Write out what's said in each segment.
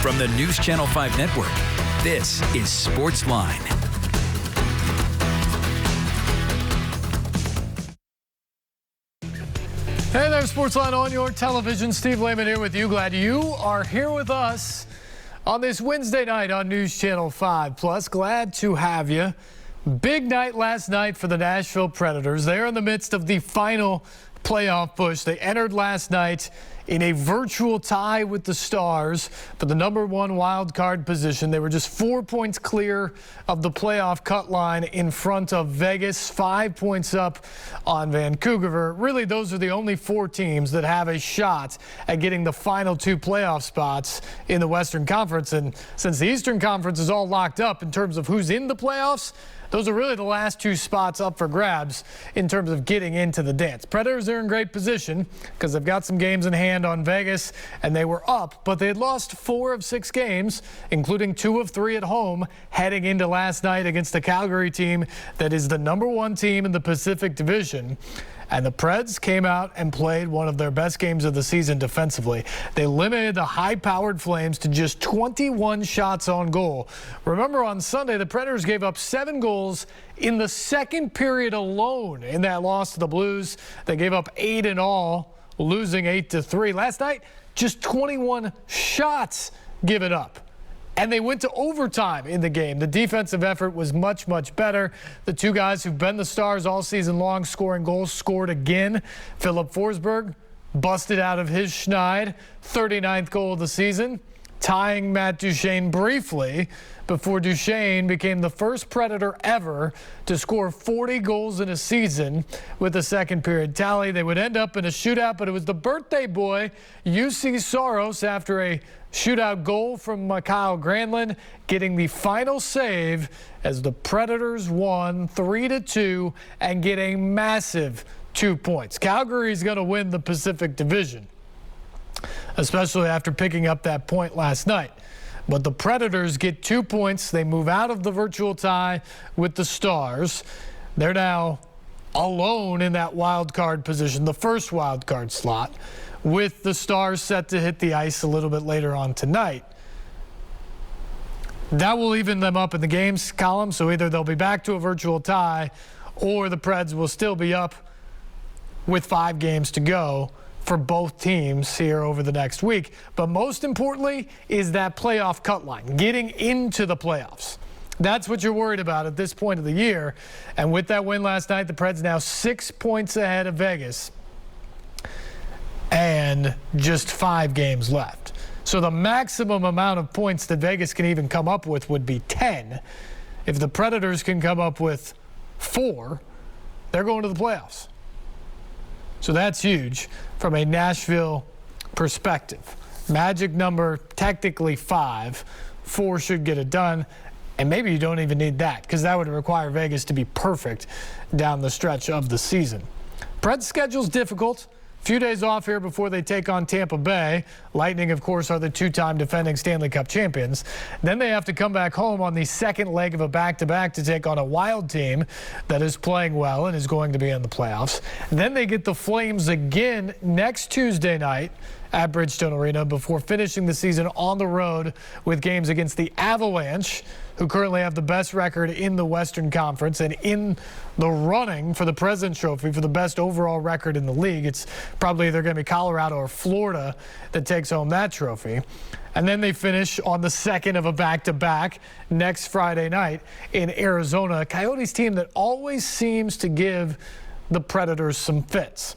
From the News Channel 5 Network, this is SportsLine. Hey there, SportsLine on your television. Steve Layman here with you. Glad you are here with us on this Wednesday night on News Channel 5 Plus. Glad to have you. Big night last night for the Nashville Predators. They're in the midst of the final playoff push. They entered last night in a virtual tie with the Stars for the #1 wild card position. They were just 4 points clear of the playoff cut line in front of Vegas, 5 points up on Vancouver. Really, those are the only 4 teams that have a shot at getting the final 2 playoff spots in the Western Conference. And since the Eastern Conference is all locked up in terms of who's in the playoffs, those are really the last 2 spots up for grabs in terms of getting into the dance. Predators are in great position because they've got some games in hand on Vegas, and they were up, but they had lost 4 of 6 games, including 2 of 3 at home, heading into last night against the Calgary team that is the #1 team in the Pacific Division. And the Preds came out and played one of their best games of the season defensively. They limited the high-powered Flames to just 21 shots on goal. Remember, on Sunday, the Predators gave up 7 goals in the second period alone in that loss to the Blues. They gave up 8 in all, losing 8-3. Last night, just 21 shots given up. And they went to overtime in the game. The defensive effort was much, much better. The 2 guys who've been the Stars all season long scoring goals scored again. Philip Forsberg busted out of his schneid, 39th goal of the season, tying Matt Duchene briefly before Duchene became the first Predator ever to score 40 goals in a season with a second period tally. They would end up in a shootout, but it was the birthday boy, UC Soros, after a shootout goal from Mikael Granlund, getting the final save as the Predators won 3-2 and get a massive 2 points. Calgary's going to win the Pacific Division, especially after picking up that point last night. But the Predators get 2 points. They move out of the virtual tie with the Stars. They're now alone in that wild card position, the first wild card slot, with the Stars set to hit the ice a little bit later on tonight. That will even them up in the games column, so either they'll be back to a virtual tie or the Preds will still be up with 5 games to go for both teams here over the next week. But most importantly is that playoff cut line, getting into the playoffs. That's what you're worried about at this point of the year. And with that win last night, the Preds now 6 points ahead of Vegas and just 5 games left. So the maximum amount of points that Vegas can even come up with would be 10. If the Predators can come up with 4, they're going to the playoffs. So that's huge from a Nashville perspective. Magic number, technically 5. 4 should get it done. And maybe you don't even need that, because that would require Vegas to be perfect down the stretch of the season. Preds' schedule's difficult. Few days off here before they take on Tampa Bay. Lightning, of course, are the 2-time defending Stanley Cup champions. Then they have to come back home on the second leg of a back-to-back to take on a Wild team that is playing well and is going to be in the playoffs. Then they get the Flames again next Tuesday night at Bridgestone Arena before finishing the season on the road with games against the Avalanche, who currently have the best record in the Western Conference and in the running for the President's Trophy for the best overall record in the league. It's probably either going to be Colorado or Florida that takes home that trophy. And then they finish on the second of a back-to-back next Friday night in Arizona, a Coyotes team that always seems to give the Predators some fits.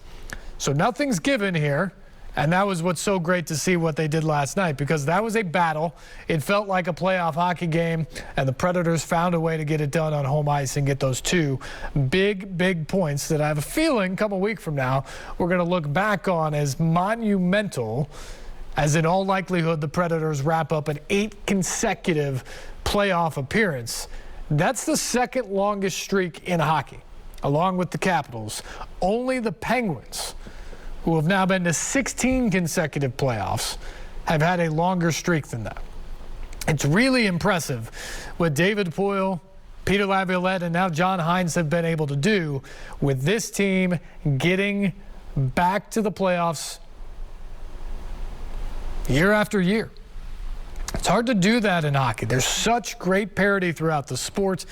So nothing's given here. And that was what's so great to see what they did last night, because that was a battle. It felt like a playoff hockey game, and the Predators found a way to get it done on home ice and get those 2 big, big points that I have a feeling come a week from now we're going to look back on as monumental, as in all likelihood the Predators wrap up an 8 consecutive playoff appearance. That's the second longest streak in hockey, along with the Capitals. Only the Penguins, who have now been to 16 consecutive playoffs, have had a longer streak than that. It's really impressive what David Poile, Peter Laviolette, and now John Hines have been able to do with this team getting back to the playoffs year after year. It's hard to do that in hockey. There's such great parity throughout the sport.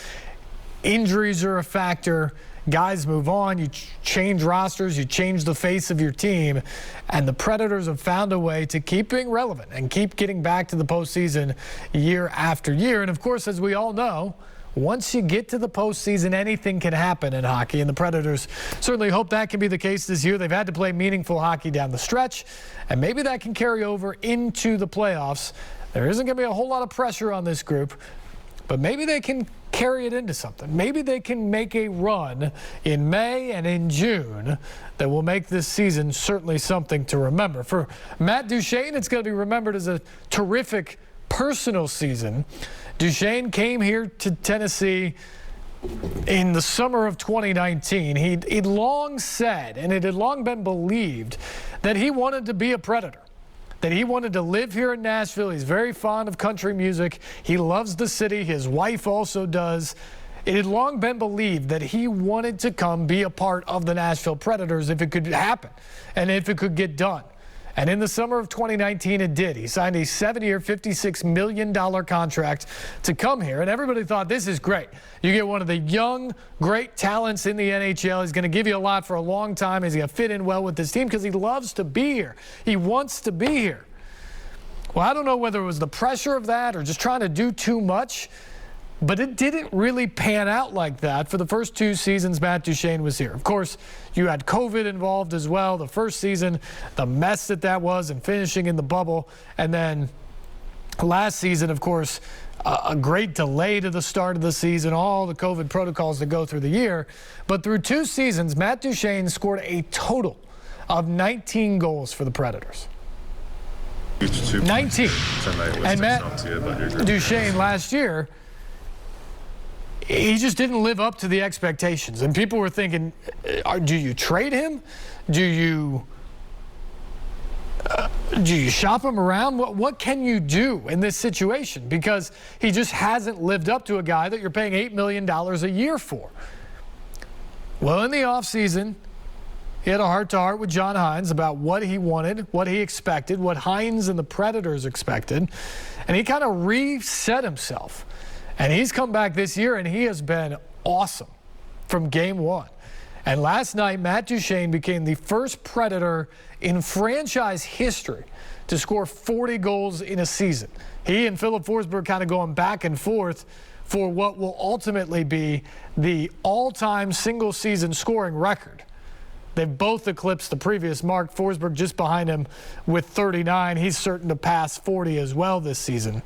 Injuries are a factor. Guys move on. You change rosters. You change the face of your team. And the Predators have found a way to keep being relevant and keep getting back to the postseason year after year. And, of course, as we all know, once you get to the postseason, anything can happen in hockey, and the Predators certainly hope that can be the case this year. They've had to play meaningful hockey down the stretch, and maybe that can carry over into the playoffs. There isn't going to be a whole lot of pressure on this group, but maybe they can carry it into something. Maybe they can make a run in May and in June that will make this season certainly something to remember. For Matt Duchene, it's going to be remembered as a terrific personal season. Duchene came here to Tennessee in the summer of 2019. He'd long said, and it had long been believed, that he wanted to be a Predator, that he wanted to live here in Nashville. He's very fond of country music. He loves the city. His wife also does. It had long been believed that he wanted to come be a part of the Nashville Predators if it could happen and if it could get done. And in the summer of 2019, it did. He signed a 7-year, $56 million contract to come here. And everybody thought, this is great. You get one of the young, great talents in the NHL. He's going to give you a lot for a long time. He's going to fit in well with this team because he loves to be here. He wants to be here. Well, I don't know whether it was the pressure of that or just trying to do too much, but it didn't really pan out like that for the first 2 seasons Matt Duchene was here. Of course, you had COVID involved as well. The first season, the mess that was, and finishing in the bubble. And then last season, of course, a great delay to the start of the season, all the COVID protocols that go through the year. But through 2 seasons, Matt Duchene scored a total of 19 goals for the Predators. 19. And Matt Duchene last year, he just didn't live up to the expectations. And people were thinking, do you trade him? Do you shop him around? What can you do in this situation? Because he just hasn't lived up to a guy that you're paying $8 million a year for. Well, in the offseason, he had a heart-to-heart with John Hines about what he wanted, what he expected, what Hines and the Predators expected. And he kind of reset himself. And he's come back this year, and he has been awesome from game one. And last night, Matt Duchene became the first Predator in franchise history to score 40 goals in a season. He and Philip Forsberg kind of going back and forth for what will ultimately be the all-time single-season scoring record. They've both eclipsed the previous mark. Forsberg just behind him with 39. He's certain to pass 40 as well this season.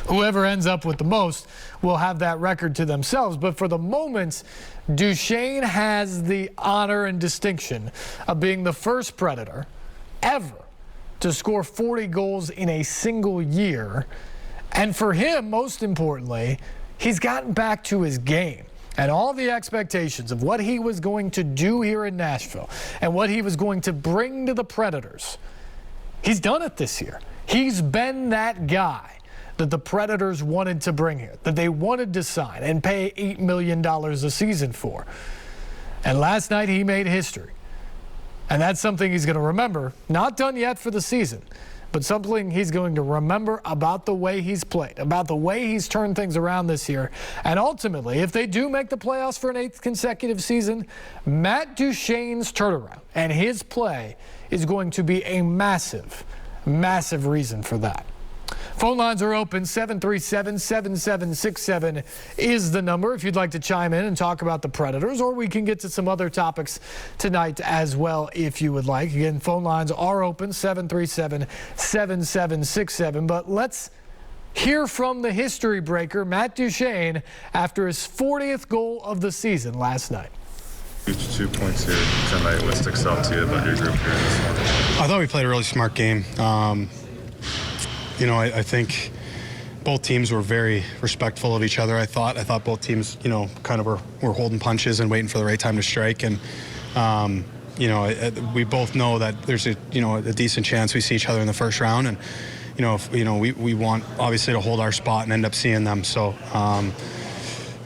Whoever ends up with the most will have that record to themselves. But for the moment, Duchene has the honor and distinction of being the first Predator ever to score 40 goals in a single year. And for him, most importantly, he's gotten back to his game. And all the expectations of what he was going to do here in Nashville and what he was going to bring to the Predators, he's done it this year. He's been that guy that the Predators wanted to bring here, that they wanted to sign and pay $8 million a season for. And last night he made history. And that's something he's going to remember. Not done yet for the season, but something he's going to remember about the way he's played, about the way he's turned things around this year. And ultimately, if they do make the playoffs for an 8th consecutive season, Matt Duchene's turnaround and his play is going to be a massive, massive reason for that. Phone lines are open. 737-7767 is the number if you'd like to chime in and talk about the Predators, or we can get to some other topics tonight as well if you would like. Again, phone lines are open, 737-7767. But let's hear from the history breaker, Matt Duchene, after his 40th goal of the season last night. 2 points here tonight. What sticks out to you about your group here this morning? I thought we played a really smart game. I think both teams were very respectful of each other. I thought both teams, kind of were holding punches and waiting for the right time to strike. And, we both know that there's a decent chance we see each other in the first round. And, we want obviously to hold our spot and end up seeing them. So,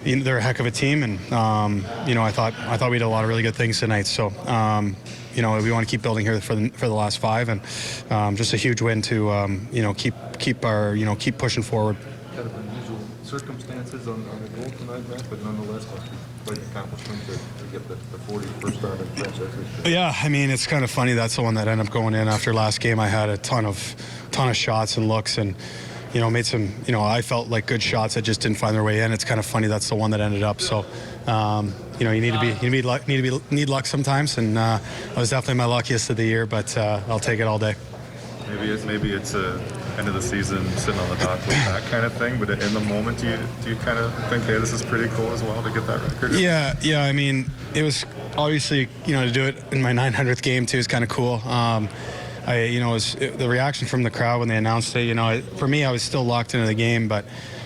they're a heck of a team. And, I thought we did a lot of really good things tonight. So, we want to keep building here for the last 5, and just a huge win to keep pushing forward. Kind of unusual circumstances on the goal tonight, Matt, but nonetheless, quite an accomplishment to get the 41st round in franchise history. Yeah, I mean, it's kind of funny. That's the one that ended up going in after last game. I had a ton of shots and looks, and made some. I felt like good shots that just didn't find their way in. It's kind of funny. That's the one that ended up. So, you need luck sometimes, and I was definitely my luckiest of the year. But I'll take it all day. Maybe it's a end of the season sitting on the dock with that kind of thing, but in the moment, do you kind of think, hey, this is pretty cool as well to get that record? Yeah. I mean, it was obviously to do it in my 900th game too is kind of cool. The reaction from the crowd when they announced it. For me, I was still locked into the game, but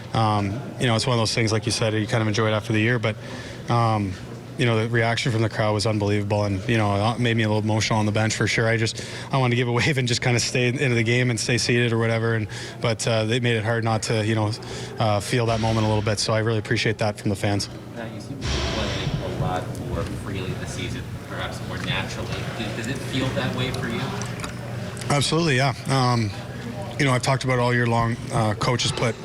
it's one of those things, like you said, you kind of enjoy it after the year, but. The reaction from the crowd was unbelievable, and it made me a little emotional on the bench for sure. I wanted to give a wave and just kind of stay into the game and stay seated or whatever, but they made it hard not to feel that moment a little bit. So I really appreciate that from the fans. Now you seem to play a lot more freely this season, perhaps more naturally. Does it feel that way for you? Absolutely, yeah. I've talked about all year long. Coaches put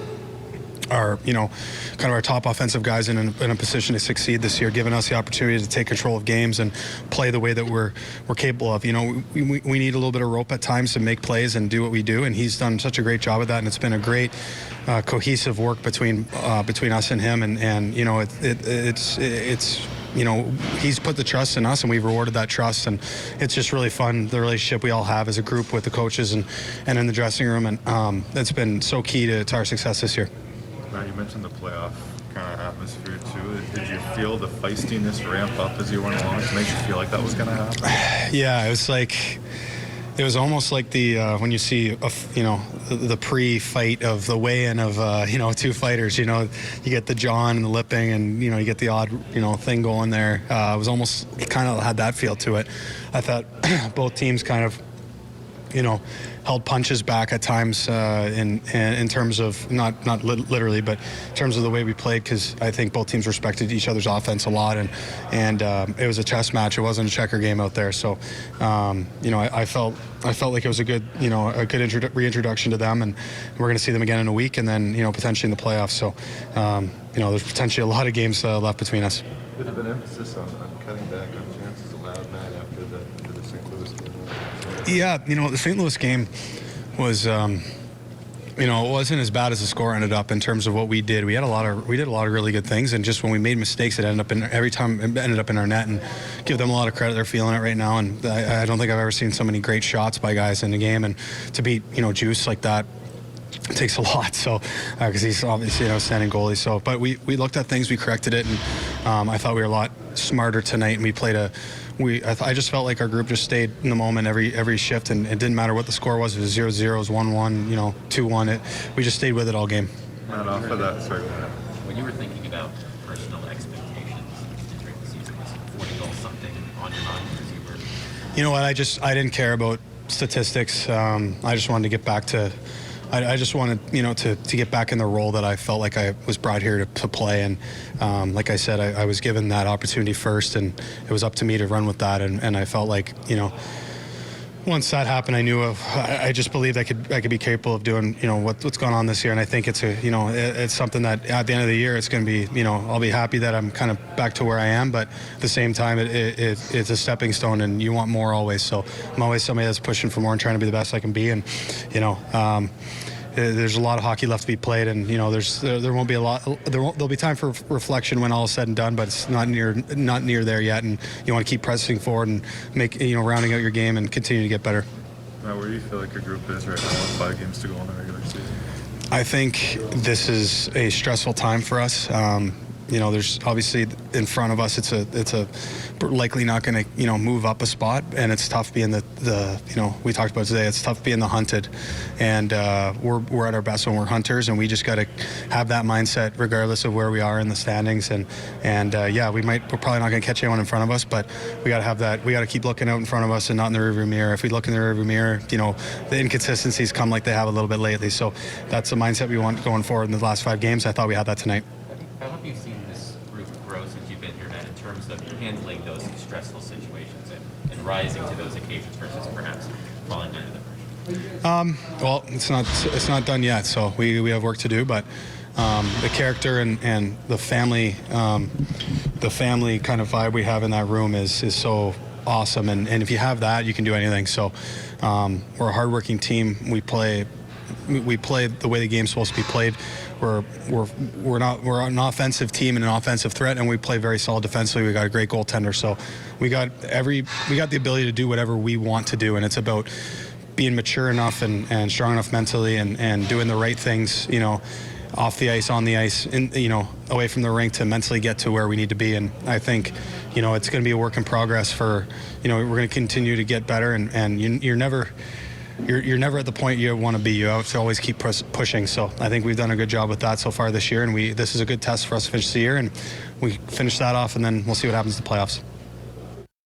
our, kind of our top offensive guys in a position to succeed this year, giving us the opportunity to take control of games and play the way that we're capable of. We need a little bit of rope at times to make plays and do what we do, and he's done such a great job of that, and it's been a great cohesive work between us and him, and he's put the trust in us, and we've rewarded that trust, and it's just really fun, the relationship we all have as a group with the coaches and in the dressing room, and it's been so key to our success this year. Now, you mentioned the playoff kind of atmosphere too. Did you feel the feistiness ramp up as you went along to make you feel like that was going to happen? Yeah, it was almost like the when you see the pre-fight of the weigh-in of two fighters. You get the jawing and the lipping, and you get the odd thing going there. It was almost kind of had that feel to it. I thought both teams kind of held punches back at times in terms of not literally, but in terms of the way we played, because I think both teams respected each other's offense a lot, and it was a chess match. It wasn't a checker game out there. So I felt like it was a good reintroduction to them, and we're going to see them again in a week, and then potentially in the playoffs. So there's potentially a lot of games left between us. There's been emphasis on cutting back on chances allowed, Matt, after the St. Louis game. Yeah, the St. Louis game was, it wasn't as bad as the score ended up in terms of what we did. We did a lot of really good things, and just when we made mistakes, every time it ended up in our net. And give them a lot of credit; they're feeling it right now. And I don't think I've ever seen so many great shots by guys in the game. And to beat Juice like that, it takes a lot. So because he's obviously a standing goalie. So, but we looked at things, we corrected it, and I thought we were a lot smarter tonight. And we played I just felt like our group just stayed in the moment every shift, and it didn't matter what the score was. It was 0-0, it was 1-1, 2-1. We just stayed with it all game. Not off of that, sorry. When you were thinking about personal expectations during the season, was 40 goals something on your mind as you were? You know what? I didn't care about statistics. I just wanted to get back to. I just wanted, to get back in the role that I felt like I was brought here to play. And like I said, I was given that opportunity first, and it was up to me to run with that. And I felt like, once that happened, I just believed I could be capable of doing, what's going on this year. And I think it's it's something that at the end of the year, it's going to be, I'll be happy that I'm kind of back to where I am. But at the same time, it's a stepping stone, and you want more always. So I'm always somebody that's pushing for more and trying to be the best I can be. And, there's a lot of hockey left to be played, and there won't be a lot. There'll be time for reflection when all is said and done, but it's not near there yet. And you want to keep pressing forward and rounding out your game and continue to get better. Now, where do you feel like your group is right now with 5 games to go in the regular season? I think this is a stressful time for us. There's obviously in front of us, it's a likely not going to move up a spot, and it's tough being we talked about today. It's tough being the hunted, and we're at our best when we're hunters, and we just got to have that mindset regardless of where we are in the standings. And we're probably not going to catch anyone in front of us, but we got to have that. We got to keep looking out in front of us and not in the rearview mirror. If we look in the rearview mirror, the inconsistencies come like they have a little bit lately. So that's the mindset we want going forward in the last 5 games. I thought we had that tonight. How have you seen this group grow since you've been here, Matt, in terms of handling those stressful situations and rising to those occasions versus perhaps falling under the pressure? Well, it's not done yet, so we have work to do, but the character and the family kind of vibe we have in that room is so awesome, and if you have that, you can do anything. So we're a hardworking team. We play the way the game's supposed to be played. We're an offensive team and an offensive threat, and we play very solid defensively. We got a great goaltender, so we got the ability to do whatever we want to do, and it's about being mature enough and strong enough mentally and doing the right things, you know, off the ice, on the ice, and, you know, away from the rink to mentally get to where we need to be. And I think, you know, it's going to be a work in progress for, you know, we're going to continue to get better, and you're never at the point you want to be. You have to always keep pushing. So I think we've done a good job with that so far this year, and this is a good test for us to finish the year, and we finish that off, and then we'll see what happens in the playoffs.